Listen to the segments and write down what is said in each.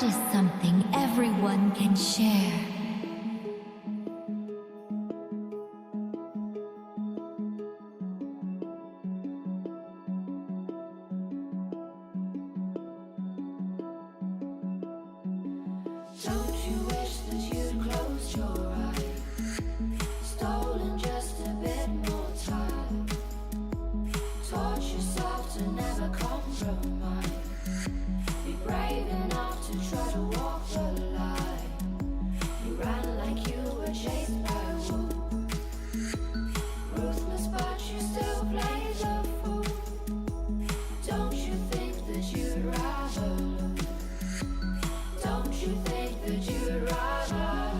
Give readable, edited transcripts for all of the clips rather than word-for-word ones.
Art is something everyone can share. Don't you wish that you'd close your eyes? Stolen just a bit more time. Taught yourself to never compromise. Be brave enough to try to walk the line. You ran like you were chased by wolves. Ruthless, but you still play the fool. Don't you think that you'd rather lose? Don't you think that you'd rather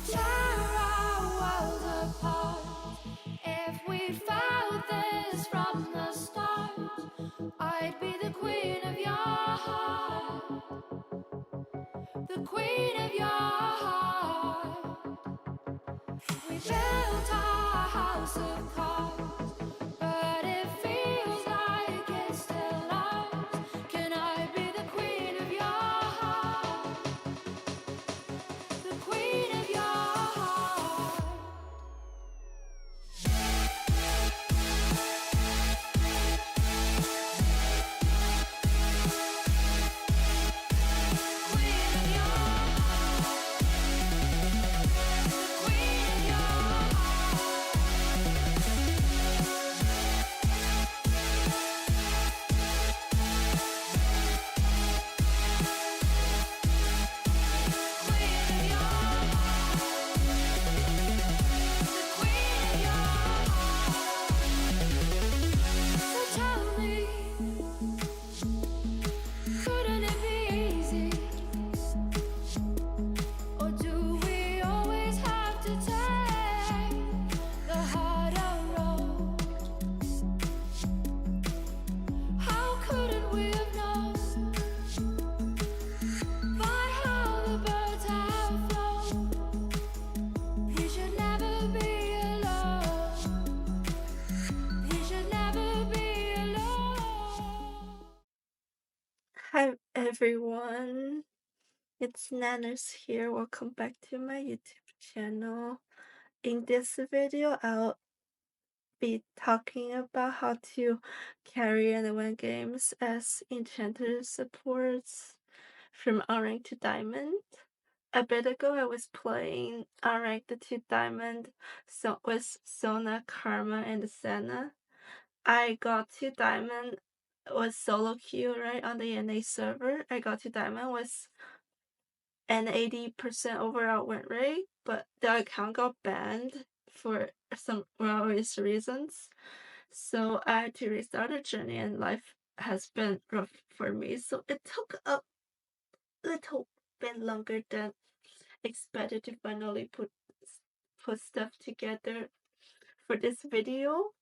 tear our world apart? If we found this from the start, I'd be the queen of your heart. The queen of your heart. We built our house of cards, but it feels like it's still ours. Can I be the queen of your heart? The queen of your heart. Queen of your heart. The queen of your Hi everyone, it's Nanas here. Welcome back to my YouTube channel. In this video, I'll be talking about how to carry and win games as enchanter supports from unranked to diamond. A bit ago, I was playing unranked to diamond with Sona, Karma, and Sona. I got to diamond with solo queue right on the NA server. I got to diamond with an 80% overall win rate, but the account got banned for some obvious reasons. So I had to restart the journey, and life has been rough for me. So it took a little bit longer than expected to finally put stuff together for this video.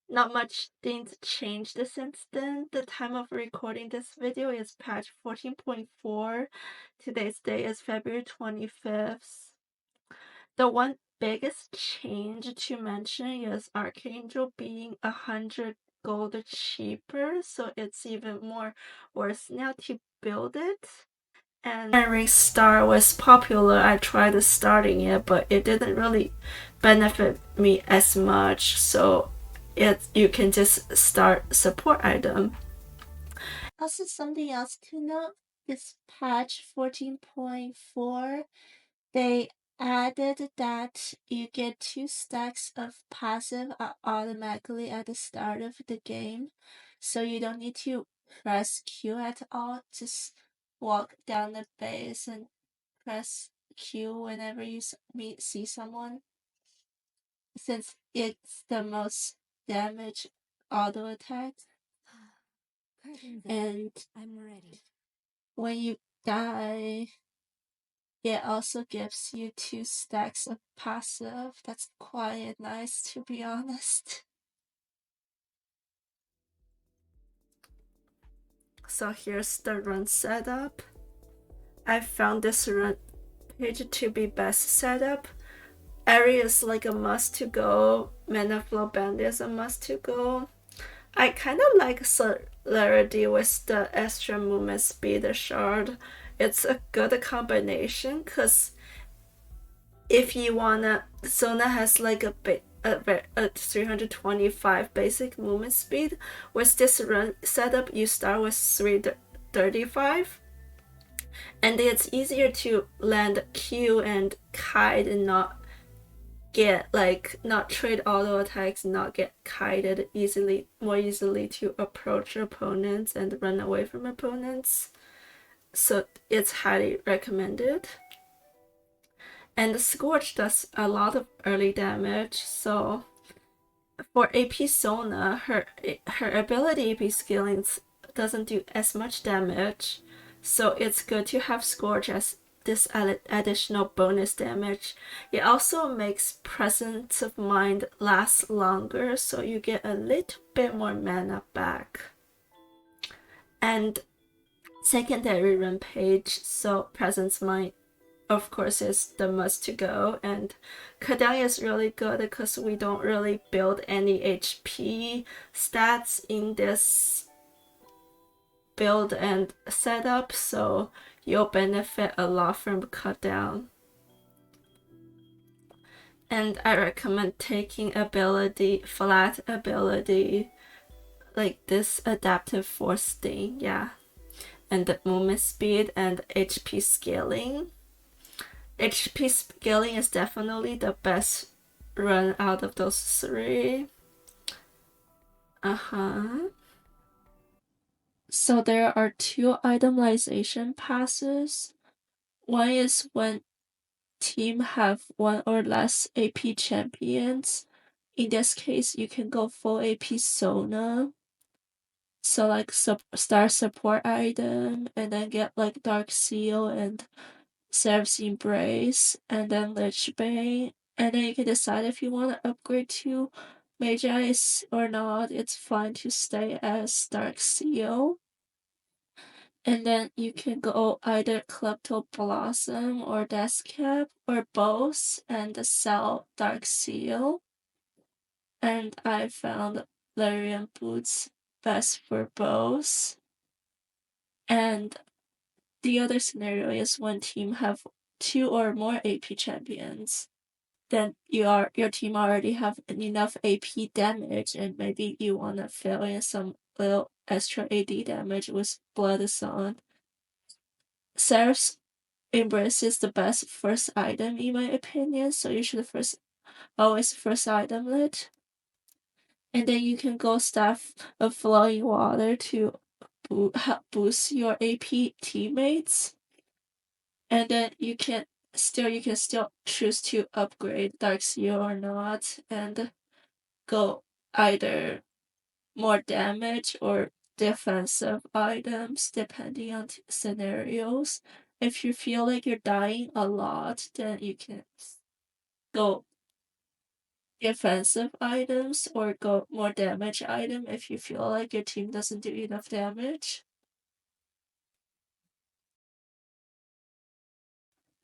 Not much things changed since then. The time of recording this video is patch 14.4. Today's date is February 25th. The one biggest change to mention is Archangel being 100 gold cheaper, so it's even more worse now to build it. And when Restart was popular, I tried starting it, but it didn't really benefit me as much, so you can just start support item. Also, something else to note is patch 14.4. They added that you get 2 stacks of passive automatically at the start of the game, so you don't need to press Q at all. Just walk down the base and press Q whenever you see someone, since it's the most damage auto attack. And I'm ready. when you die, it also gives you 2 stacks of passive. That's quite nice, to be honest. So here's the run setup. I found this run page to be best setup. Area is like a must to go. Mana flow band is a must to go. I kind of like rarity with the extra movement speed shard. It's a good combination because if you wanna, Sona has like a 325 basic movement speed. With this run setup, you start with 335, and it's easier to land Q and kite and not get not trade auto attacks, not get kited more easily to approach opponents and run away from opponents. So it's highly recommended. And Scorch does a lot of early damage, so for AP Sona, her ability AP scaling doesn't do as much damage, so it's good to have Scorch as this additional bonus damage. It also makes Presence of Mind last longer, so you get a little bit more mana back. And secondary rampage, so Presence of Mind of course is the must to go, and Corejj is really good because we don't really build any HP stats in this build and setup, so you'll benefit a lot from Corejj. And I recommend taking flat ability, like this adaptive force thing, yeah, and the movement speed and HP scaling. HP scaling is definitely the best run out of those three. So there are two itemization passes. One is when team have one or less AP champions. In this case, you can go full AP Sona. So like start support item and then get like Dark Seal and Seraph's Embrace and then Lich Bane, and then you can decide if you want to upgrade to Mage Ice or not. It's fine to stay as Dark Seal. And then you can go either Klepto Blossom or Death Cap or both and sell Dark Seal. And I found Larian Boots best for both. And the other scenario is when team have 2 or more AP champions. Then your team already have enough AP damage, and maybe you wanna fill in some little extra AD damage with Blood Sun. Seraph's Embrace is the best first item in my opinion, so you should always first item it. And then you can go Staff of Flowing Water to boost your AP teammates. And then you can still choose to upgrade Dark Seal or not, and go either more damage or defensive items depending on scenarios. If you feel like you're dying a lot, then you can go defensive items or go more damage item if you feel like your team doesn't do enough damage.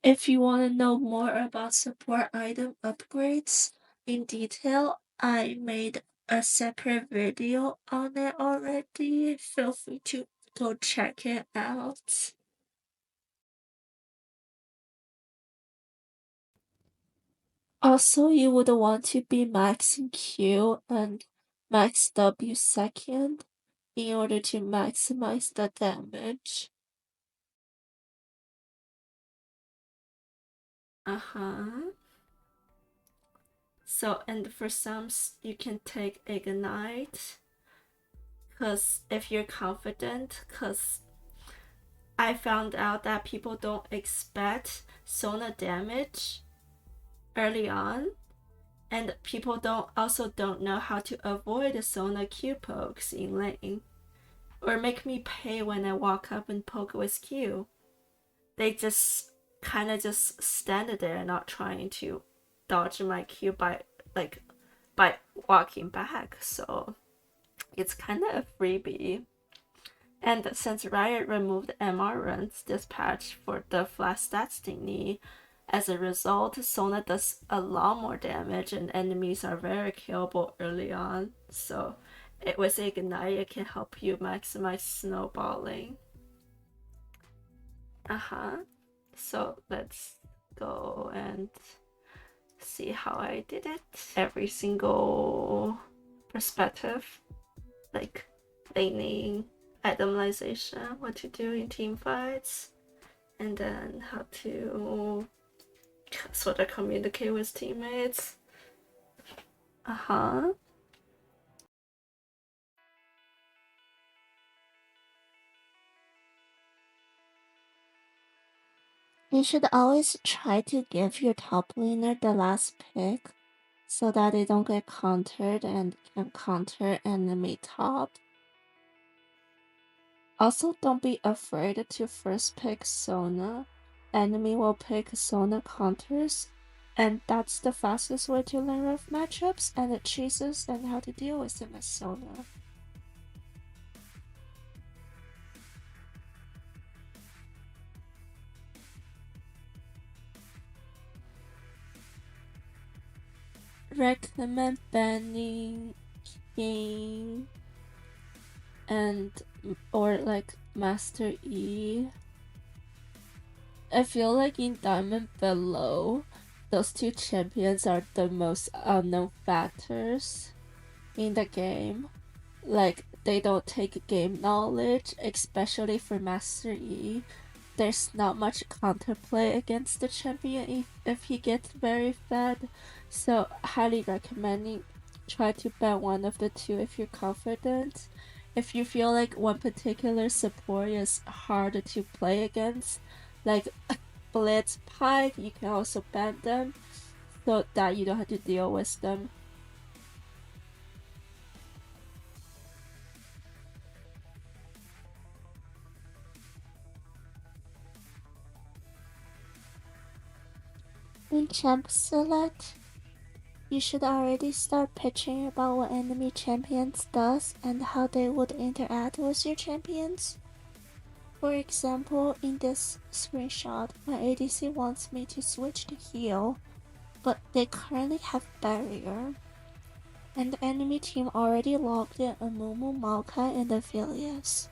If you want to know more about support item upgrades in detail, I made a separate video on it already. Feel free to go check it out. Also, you would want to be max Q and max W second in order to maximize the damage. So, and for some, you can take Ignite, because if you're confident, because I found out that people don't expect Sona damage early on, and people don't know how to avoid the Sona Q pokes in lane, or make me pay when I walk up and poke with Q. They just kind of just stand there, not trying to dodge my Q by walking back. So it's kind of a freebie. And since Riot removed MR runs this patch for the flat stats thingy, as a result, Sona does a lot more damage and enemies are very killable early on. So with Ignite, it can help you maximize snowballing. So let's go and see how I did it. Every single perspective, like laning, itemization, what to do in team fights, and then how to sort of communicate with teammates. You should always try to give your top laner the last pick so that they don't get countered and can counter enemy top. Also, don't be afraid to first pick Sona. Enemy will pick Sona counters, and that's the fastest way to learn rough matchups and the chases and how to deal with them as Sona. Recommend banning King and or like Master E. I feel like in Diamond Below, those two champions are the most unknown factors in the game. Like, they don't take game knowledge, especially for Master E. There's not much counterplay against the champion if he gets very fed, so highly recommending try to ban one of the two if you're confident. If you feel like one particular support is hard to play against, like Blitz Pipe, you can also ban them so that you don't have to deal with them. In champ select, you should already start pitching about what enemy champions does and how they would interact with your champions. For example, in this screenshot, my ADC wants me to switch to heal, but they currently have barrier. And the enemy team already logged in a Mumu, Maokai, and Aphelios.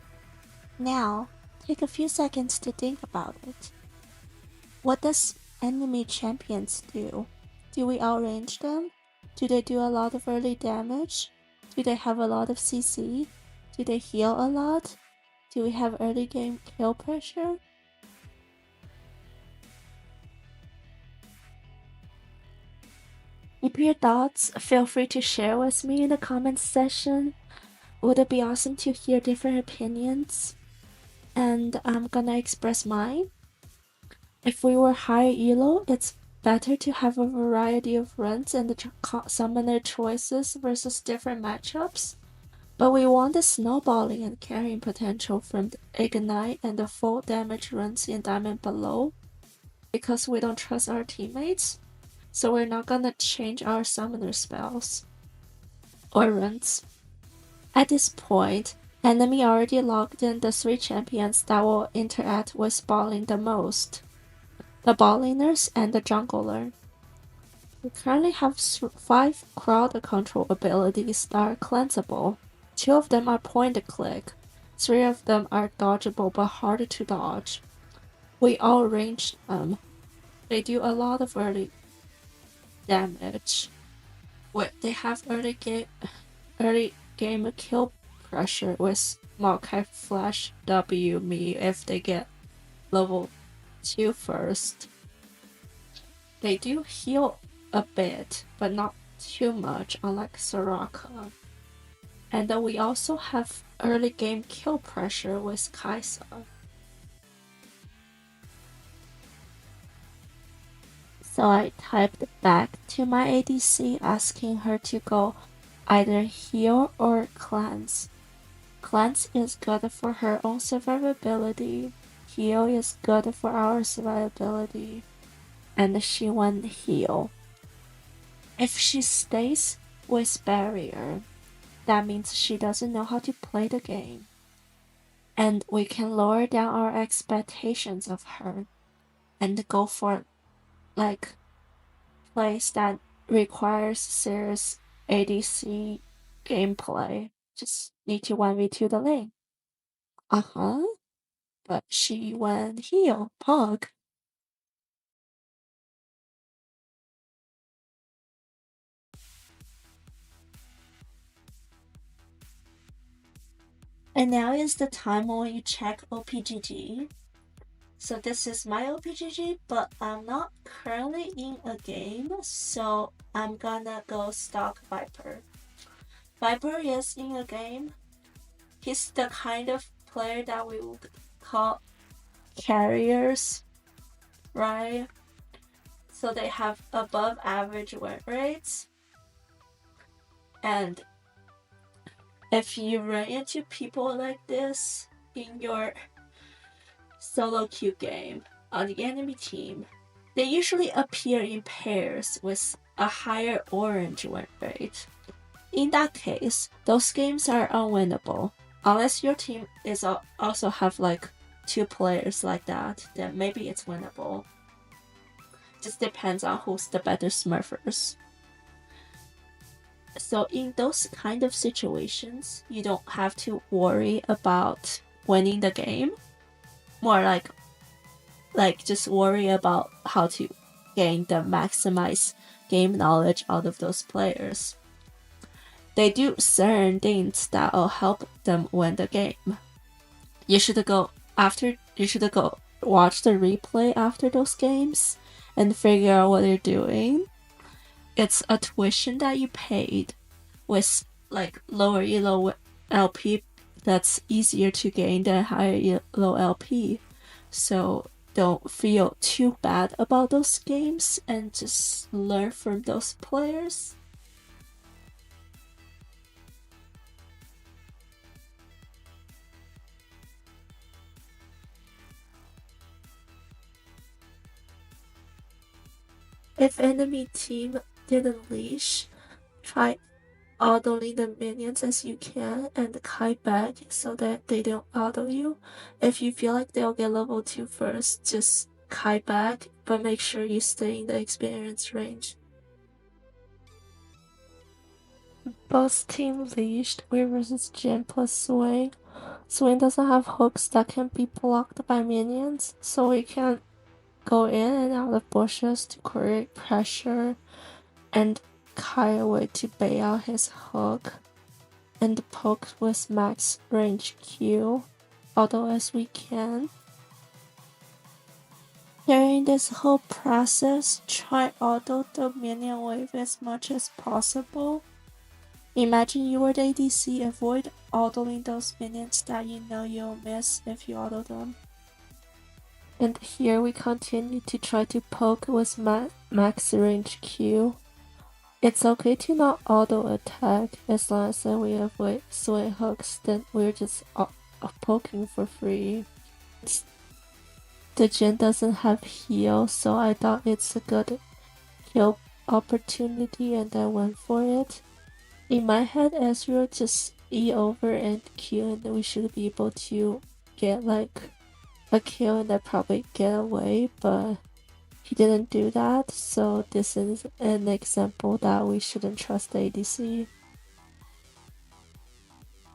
Now, take a few seconds to think about it. What does enemy champions do? Do we outrange them? Do they do a lot of early damage? Do they have a lot of CC? Do they heal a lot? Do we have early game kill pressure? Keep your thoughts, feel free to share with me in the comments section. Would it be awesome to hear different opinions? And I'm gonna express mine. If we were higher elo, it's better to have a variety of runs and the summoner choices versus different matchups. But we want the snowballing and carrying potential from the Ignite and the full damage runs in Diamond Below, because we don't trust our teammates, so we're not gonna change our summoner spells or runs. At this point, enemy already logged in the 3 champions that will interact with balling the most: the ball laners and the jungler. We currently have 5 crowd control abilities that are cleansable. 2 of them are point and click, 3 of them are dodgeable but harder to dodge. We all range them. They do a lot of early damage. They have early game kill pressure with Maokai Flash W me if they get level 2 first. They do heal a bit, but not too much, unlike Soraka. And then we also have early game kill pressure with Kaisa. So I typed back to my ADC asking her to go either heal or cleanse. Cleanse is good for her own survivability. Heal is good for our survivability. And she went heal. If she stays with barrier, that means she doesn't know how to play the game. And we can lower down our expectations of her and go for like plays that requires serious ADC gameplay. just need to 1v2 the lane. But she went heal, pog. And now is the time when you check OPGG. So this is my OPGG, but I'm not currently in a game, so I'm gonna go stock Viper. Viper is in a game. He's the kind of player that we would call carriers, right? So they have above average win rates. And if you run into people like this in your solo queue game on the enemy team, they usually appear in pairs with a higher orange win rate. In that case, those games are unwinnable. Unless your team is also have like 2 players like that, then maybe it's winnable. Just depends on who's the better smurfers. So in those kind of situations, you don't have to worry about winning the game. More like just worry about how to gain the maximize game knowledge out of those players. They do certain things that will help them win the game. You should go watch the replay after those games and figure out what they're doing. It's a tuition that you paid with like lower elo LP that's easier to gain than higher elo LP. So don't feel too bad about those games and just learn from those players. If enemy team didn't leash, try autoing the minions as you can and kite back so that they don't auto you. If you feel like they'll get level 2 first, just kite back, but make sure you stay in the experience range. Both team leashed, we versus Jin plus Swing. Swing doesn't have hooks that can be blocked by minions, so we can go in and out of bushes to create pressure and kite away to bait out his hook and poke with max range Q, although as we can. During this whole process, try auto the minion wave as much as possible. Imagine you were the ADC, avoid autoing those minions that you know you'll miss if you auto them. And here we continue to try to poke with max range Q. It's okay to not auto attack as long as we avoid swing hooks, then we're just poking for free. The Jin doesn't have heal, so I thought it's a good heal opportunity and I went for it. In my head, Ezreal just E over and Q and we should be able to get like a kill and then probably get away, but he didn't do that, so this is an example that we shouldn't trust the ADC.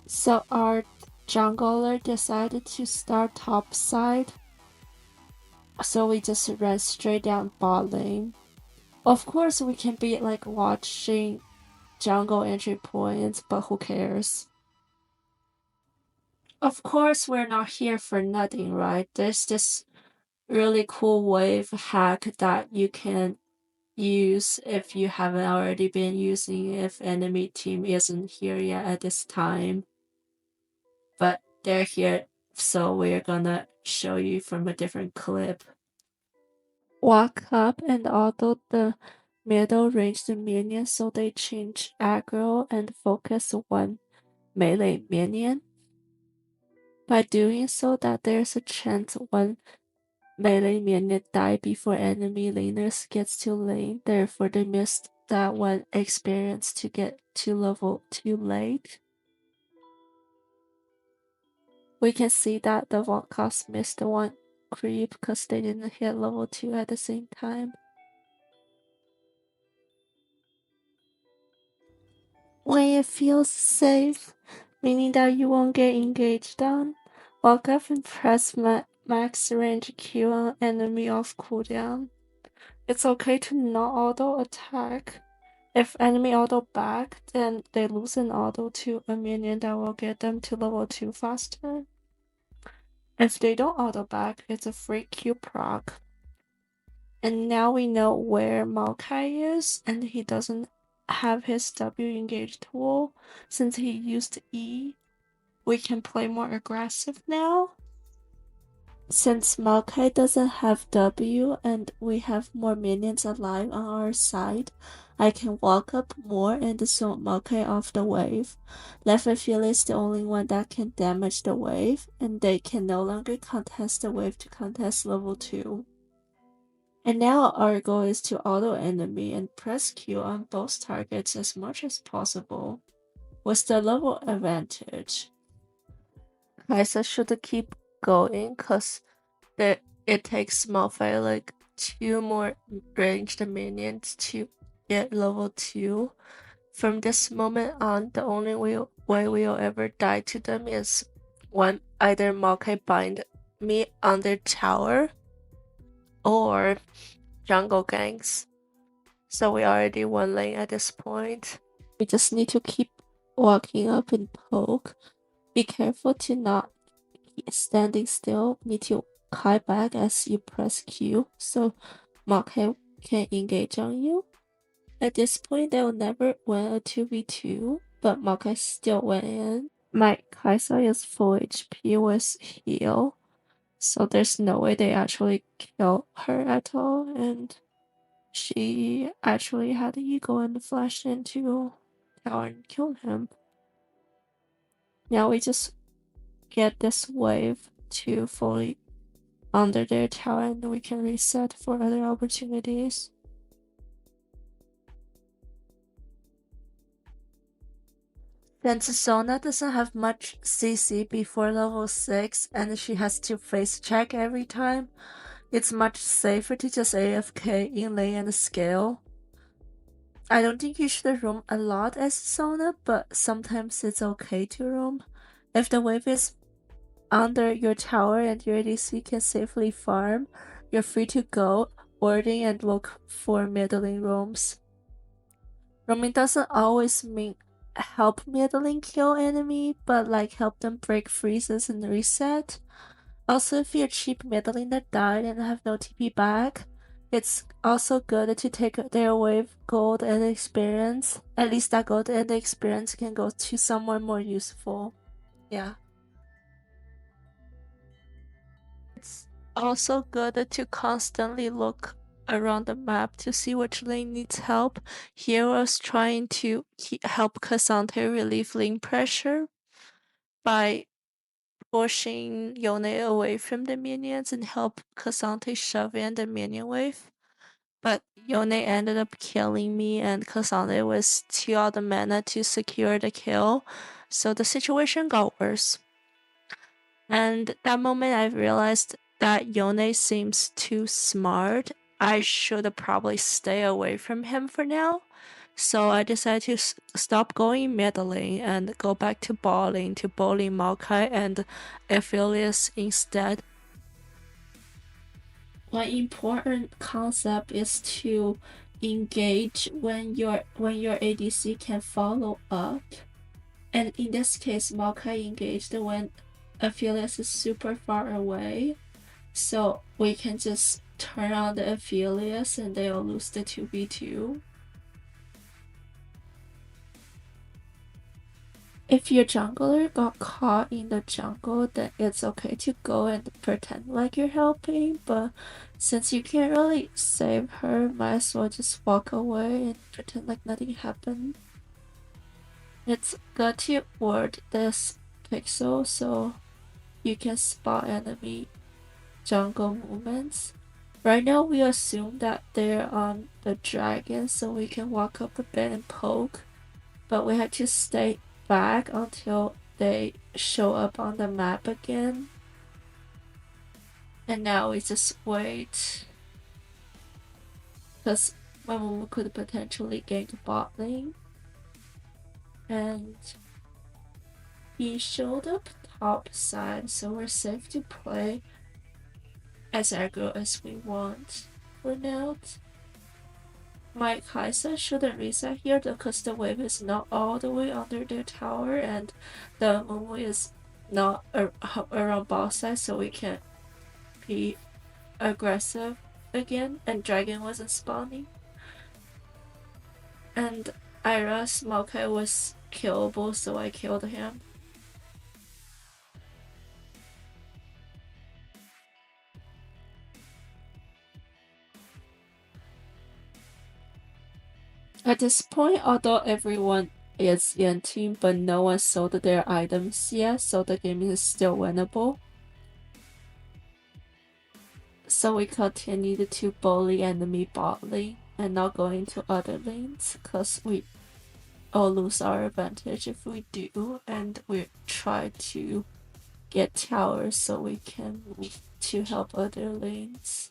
So our jungler decided to start top side, so we just ran straight down bot lane. Of course we can be like watching jungle entry points, but who cares? Of course we're not here for nothing, right? There's this really cool wave hack that you can use if you haven't already been using if enemy team isn't here yet at this time. But they're here, so we're gonna show you from a different clip. Walk up and auto the middle range minion so they change aggro and focus one melee minion. By doing so that there's a chance one melee minion die before enemy laners gets to lane, therefore they missed that one experience to get to level 2 late. We can see that the Volcas missed the one creep because they didn't hit level 2 at the same time. When it feels safe, meaning that you won't get engaged on. Walk up and press max range Q on enemy off cooldown. It's okay to not auto attack. If enemy auto back, then they lose an auto to a minion that will get them to level 2 faster. If they don't auto back, it's a free Q proc. And now we know where Maokai is, and he doesn't have his W engaged tool since he used E. We can play more aggressive now. Since Maokai doesn't have W and we have more minions alive on our side, I can walk up more and zone Maokai off the wave. Left Ophelia is the only one that can damage the wave, and they can no longer contest the wave to contest level 2. And now our goal is to auto enemy and press Q on both targets as much as possible, with the level advantage. Kaisa should keep going cause it takes mobafire like 2 more ranged minions to get level 2. From this moment on, the only way we'll ever die to them is when either Maokai bind me on their tower or jungle ganks. So we already one lane at this point. We just need to keep walking up and poke. Be careful to not standing still. Need to kite back as you press Q so Maokai can engage on you. At this point, they will never win a 2v2, but Maokai still went in. My Kaisa is full HP with heal, so there's no way they actually kill her at all, and she actually had the ego and flashed into tower and killed him. Now we just get this wave to fully under their tower and we can reset for other opportunities. Since Sona doesn't have much CC before level 6 and she has to face check every time, it's much safer to just AFK in lane and scale. I don't think you should roam a lot as Sona, but sometimes it's okay to roam. If the wave is under your tower and your ADC can safely farm, you're free to go, warding and look for middling roams. Roaming doesn't always mean help middling kill enemy, but like help them break freezes and reset. Also, if you're cheap middling that died and have no TP back, it's also good to take their wave gold and experience. At least that gold and experience can go to someone more useful. Yeah. It's also good to constantly look around the map to see which lane needs help. Here was trying to help Cassandra relieve lane pressure by pushing Yone away from the minions and help Cassandra shove in the minion wave. But Yone ended up killing me and Cassandra was 2 out of mana to secure the kill, so the situation got worse. And that moment I realized that Yone seems too smart. I should probably stay away from him for now. So I decided to stop going mid lane and go back to bot lane to bully Maokai and Aphelios instead. One important concept is to engage when your ADC can follow up. And in this case, Maokai engaged when Aphelios is super far away. So we can just turn on the Aphelios and they'll lose the 2v2. If your jungler got caught in the jungle, then it's okay to go and pretend like you're helping, but since you can't really save her, might as well just walk away and pretend like nothing happened. It's good to ward this pixel so you can spot enemy jungle movements. Right now we assume that they're on the dragon so we can walk up a bit and poke, but we have to stay back until they show up on the map again. And now we just wait, because Mamumu could potentially gank bot lane. And he showed up top side, so we're safe to play as aggro as we want for now. My Kaisa shouldn't reset here because the wave is not all the way under their tower and the Momo is not around boss side, so we can't be aggressive again, and Dragon wasn't spawning. And Ira's Maokai was killable, so I killed him. At this point, although everyone is in team, but no one sold their items yet, so the game is still winnable. So we continue to bully enemy bot lane and not go into other lanes, cause we all lose our advantage if we do, and we try to get towers so we can move to help other lanes.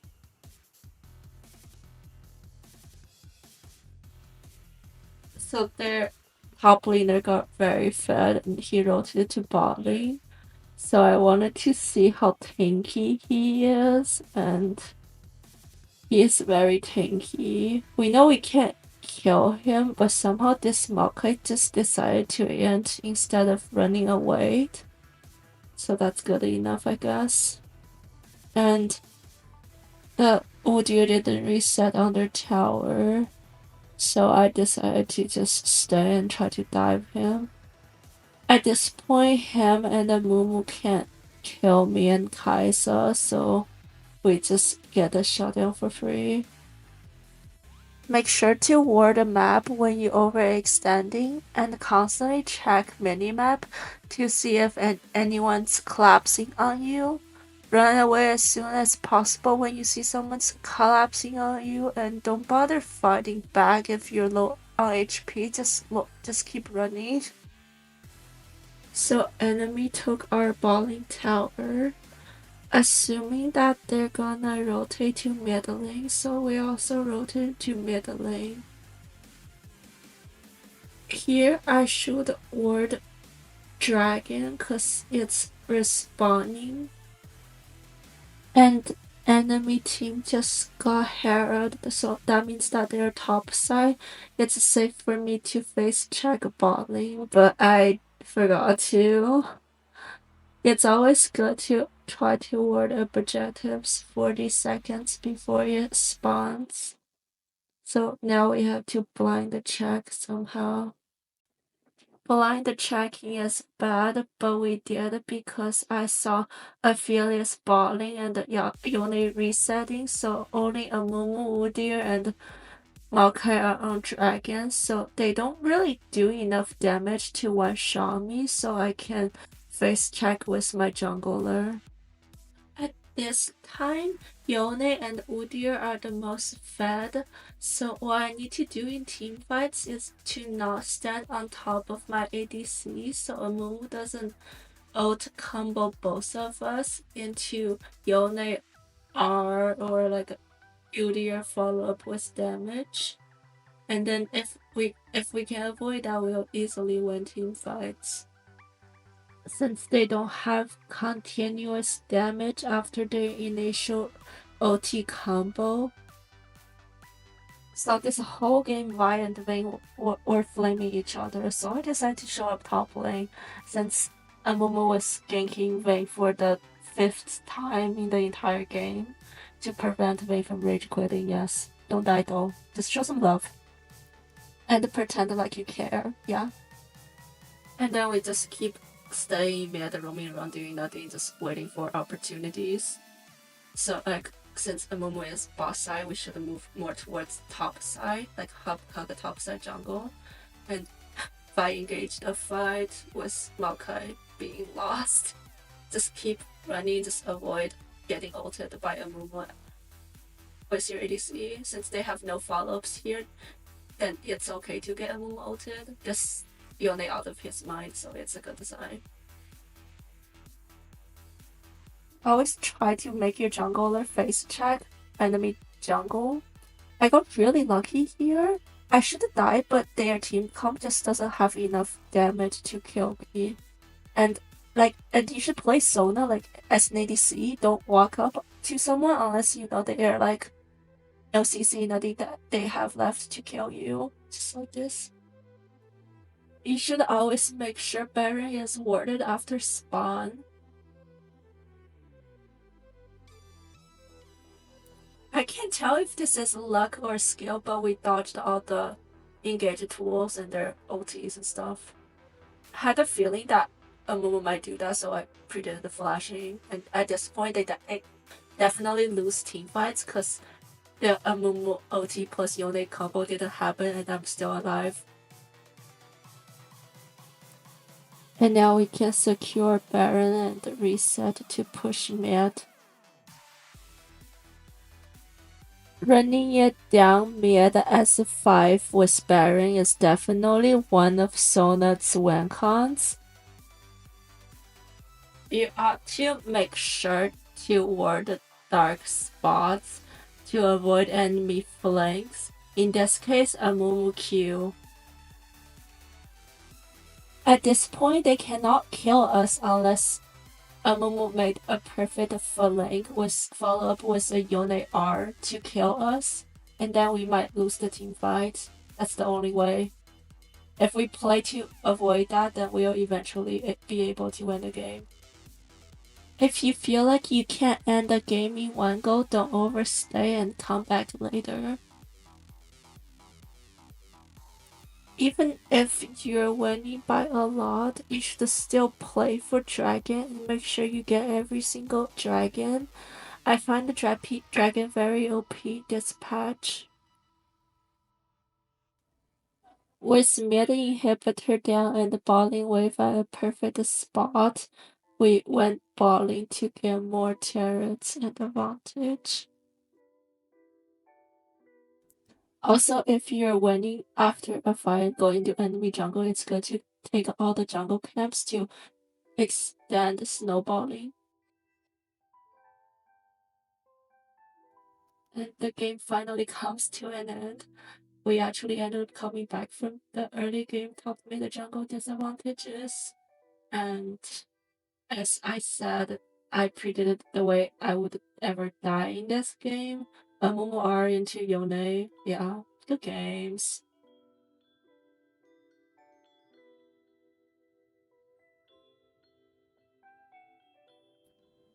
So their top laner got very fed and he rotated to bot lane. So I wanted to see how tanky he is, and he is very tanky. We know we can't kill him, but somehow this Maokai just decided to end instead of running away. So that's good enough, I guess. And the audio didn't reset on their tower, so I decided to just stay and try to dive him. At this point, him and the Mumu can't kill me and Kaisa, so we just get a shutdown for free. Make sure to ward a map when you're overextending, and constantly check minimap to see if anyone's collapsing on you. Run away as soon as possible when you see someone's collapsing on you, and don't bother fighting back if you're low on HP. Just keep running. So enemy took our balling tower, assuming that they're gonna rotate to mid lane, so we also rotate to mid lane. Here I should ward Dragon cause it's respawning. And enemy team just got Herald, so that means that they're top side. It's safe for me to face check bot lane, but I forgot to. It's always good to try to ward objectives 40 seconds before it spawns. So now we have to blind check somehow. Blind checking is bad, but we did because I saw Aphelios balling and Yone resetting, so only Amumu, Udyr, and Maokai are on Dragon, so they don't really do enough damage to one-shot me, so I can face check with my jungler. At this time, Yone and Udyr are the most fed, so what I need to do in team fights is to not stand on top of my ADC so Amumu doesn't ult combo both of us into Yone R or like Udyr follow up with damage. And then if we can avoid that, we'll easily win team fights. Since they don't have continuous damage after their initial OT combo. So this whole game Vi and Vayne were flaming each other, so I decided to show up top lane since Amumu was ganking Vayne for the 5th time in the entire game to prevent Vayne from rage quitting. Yes, don't die though, just show some love. And pretend like you care, yeah? And then we just keep staying mid, roaming around doing nothing, just waiting for opportunities. So like, since Amumu is boss side, we should move more towards top side, like hug the top side jungle. And if I engage the fight with Maokai being lost, just keep running, just avoid getting ulted by Amumu with your ADC. Since they have no follow-ups here, then it's okay to get Amumu ulted. Just Yone out of his mind, so it's a good design. Always try to make your jungler face check enemy jungle. I got really lucky here. I should die, but their team comp just doesn't have enough damage to kill me. And you should play Sona like as an ADC. Don't walk up to someone unless you know they are like no CC, nothing that they have left to kill you. Just like this. You should always make sure Baron is warded after spawn. I can't tell if this is luck or skill, but we dodged all the engage tools and their OTs and stuff. I had a feeling that Amumu might do that, so I predicted the flashing. And at this point, they definitely lose team fights because the Amumu OT plus Yone combo didn't happen, and I'm still alive. And now we can secure Baron and reset to push mid. Running it down mid as a 5 with Baron is definitely one of Sona's win cons. You ought to make sure to ward the dark spots to avoid enemy flanks. In this case, a Mumu Q. At this point, they cannot kill us unless Amumu made a perfect flank with follow-up with a Yone R to kill us, and then we might lose the team fight. That's the only way. If we play to avoid that, then we'll eventually be able to win the game. If you feel like you can't end the game in one go, don't overstay and come back later. Even if you're winning by a lot, you should still play for dragon and make sure you get every single dragon. I find the dragon very OP this patch. With mid inhibitor down and the balling wave at a perfect spot, we went balling to get more turrets and advantage. Also, if you're winning after a fight going to enemy jungle, it's good to take all the jungle camps to extend snowballing. And the game finally comes to an end. We actually ended up coming back from the early game top mid jungle disadvantages. And as I said, I predicted the way I would ever die in this game. Momo R into Yone. Yeah, good games.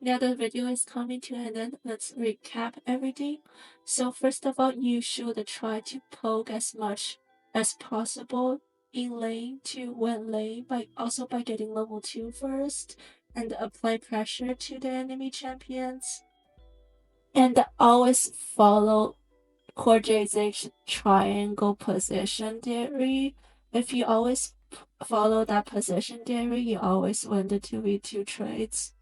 Now the video is coming to an end. Let's recap everything. So first of all, you should try to poke as much as possible in lane to win lane, by getting level 2 first and apply pressure to the enemy champions. And always follow corejj triangle position theory. If you always follow that position theory, you always win the 2v2 trades.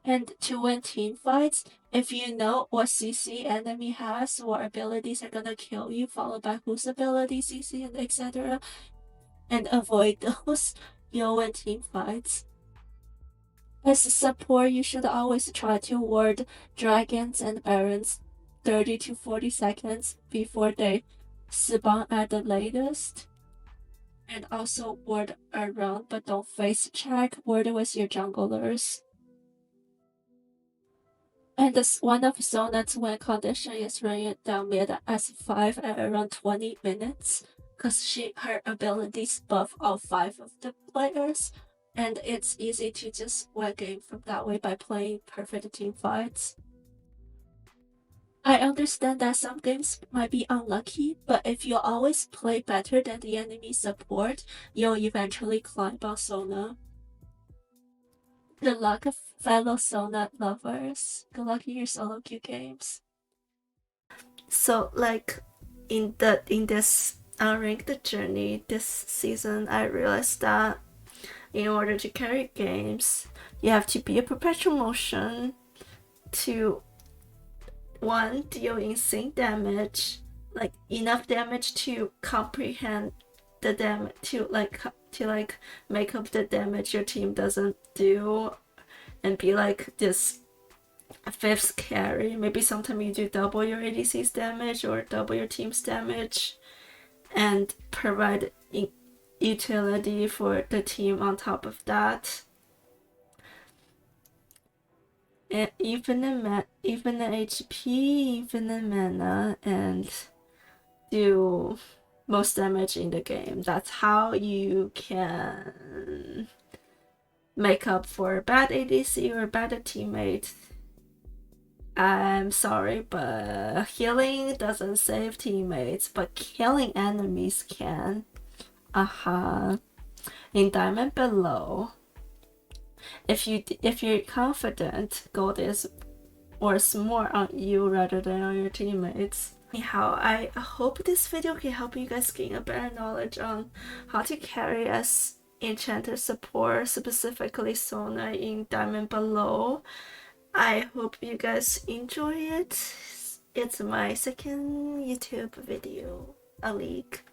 And to win team fights, if you know what CC enemy has, what abilities are gonna kill you, followed by whose ability, CC, and etc., and avoid those, you'll win team fights. As a support, you should always try to ward dragons and barons 30 to 40 seconds before they spawn at the latest. And also ward around, but don't face check, ward with your junglers. And one of Sona's win condition is running down mid S5 at around 20 minutes, because her abilities buff all 5 of the players, and it's easy to just win game from that way by playing perfect team fights. I understand that some games might be unlucky, but if you always play better than the enemy support, you'll eventually climb on Sona. Good luck, fellow Sona lovers. Good luck in your solo queue games. So like in this unranked journey this season, I realized that in order to carry games, you have to be a perpetual motion to 1, deal insane damage, like enough damage to comprehend the damage, to make up the damage your team doesn't do, and be like this 5th carry. Maybe sometimes you do double your ADC's damage or double your team's damage, and provide utility for the team on top of that. And even the HP, even the mana, and do most damage in the game. That's how you can make up for bad ADC or bad teammate. I'm sorry, but healing doesn't save teammates, but killing enemies can. In Diamond Below, if you're confident, gold is worth more on you rather than on your teammates. Anyhow, I hope this video can help you guys gain a better knowledge on how to carry as enchanter support, specifically Sona in Diamond Below. I hope you guys enjoy it. It's my second YouTube video a week.